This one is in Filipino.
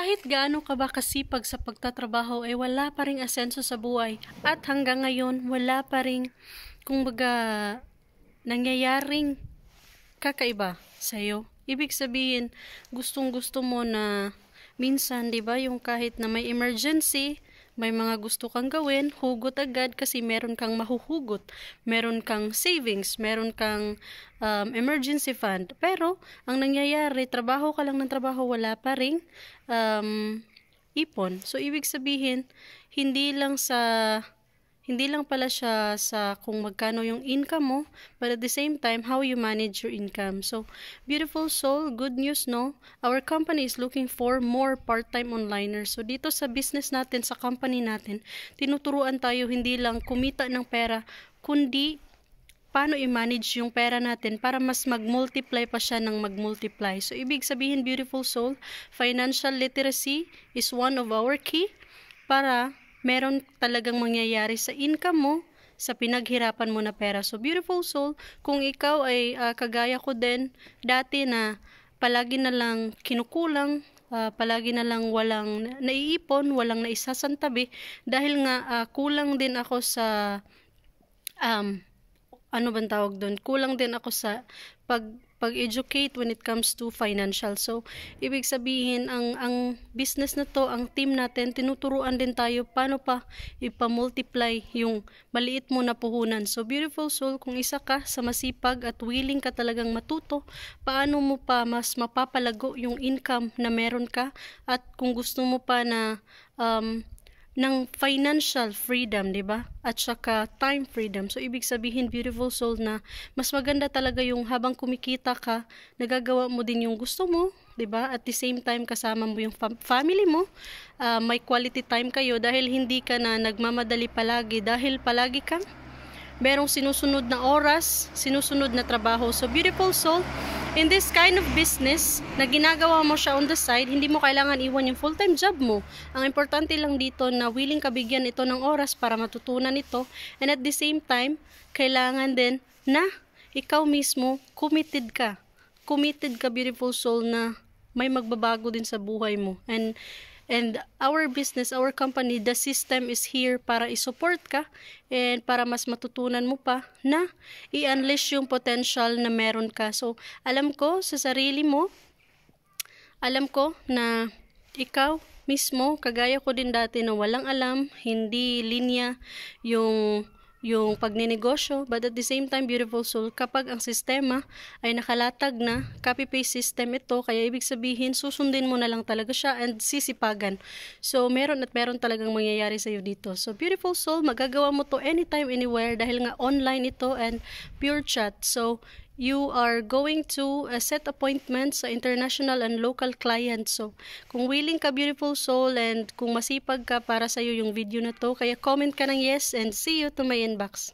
Kahit gaano ka ba kasipag sa pagtatrabaho ay wala pa ring asenso sa buhay at hanggang ngayon wala pa ring kumbaga nangyayaring kakaiba sa'yo. Ibig sabihin, gustong-gusto mo na minsan, 'di ba, yung kahit na may emergency, may mga gusto kang gawin, hugot agad kasi meron kang mahuhugot, meron kang savings, meron kang emergency fund. Pero, ang nangyayari, trabaho ka lang ng trabaho, wala pa ring ipon. So, ibig sabihin, hindi lang pala siya sa kung magkano yung income mo, but at the same time, how you manage your income. So, beautiful soul, good news, no? Our company is looking for more part-time onliners. So, dito sa business natin, sa company natin, tinuturuan tayo hindi lang kumita ng pera, kundi paano i-manage yung pera natin para mas mag-multiply pa siya ng mag-multiply. So, ibig sabihin, beautiful soul, financial literacy is one of our key para meron talagang mangyayari sa income mo, sa pinaghirapan mo na pera. So, beautiful soul, kung ikaw ay kagaya ko din, dati na palagi na lang kinukulang, palagi na lang walang naiipon, walang naisasantabi, dahil nga kulang din ako sa, ano bang tawag doon? Kulang din ako sa pag-educate when it comes to financial. So, ibig sabihin, ang business na to, ang team natin, tinuturuan din tayo paano pa ipamultiply yung maliit mo na puhunan. So, beautiful soul, kung isa ka sa masipag at willing ka talagang matuto, paano mo pa mas mapapalago yung income na meron ka, at kung gusto mo pa na ng financial freedom, 'di ba? At saka time freedom. So ibig sabihin, beautiful soul, na mas maganda talaga yung habang kumikita ka, nagagawa mo din yung gusto mo, 'di ba? At the same time kasama mo yung family mo, may quality time kayo dahil hindi ka na nagmamadali palagi, dahil palagi kang merong sinusunod na oras, sinusunod na trabaho. So beautiful soul, in this kind of business na ginagawa mo siya on the side, hindi mo kailangan iwan yung full-time job mo. Ang importante lang dito na willing ka bigyan ito ng oras para matutunan ito, and at the same time, kailangan din na ikaw mismo committed ka. Committed ka, beautiful soul, na may magbabago din sa buhay mo. And our business, our company, the system is here para i-support ka and para mas matutunan mo pa na i-unleash yung potential na meron ka. So, alam ko sa sarili mo, alam ko na ikaw mismo, kagaya ko din dati na walang alam, hindi linya yung pagninegosyo, but at the same time, beautiful soul, kapag ang sistema ay nakalatag na, copy-paste system ito, kaya ibig sabihin, susundin mo na lang talaga siya and sisipagan. So, meron talagang mangyayari sa'yo dito. So, beautiful soul, magagawa mo to anytime, anywhere, dahil nga online ito and pure chat. So, you are going to set appointments sa international and local clients. So, kung willing ka, beautiful soul, and kung masipag ka, para sa'yo yung video na to, kaya comment ka ng yes, and see you to my inbox.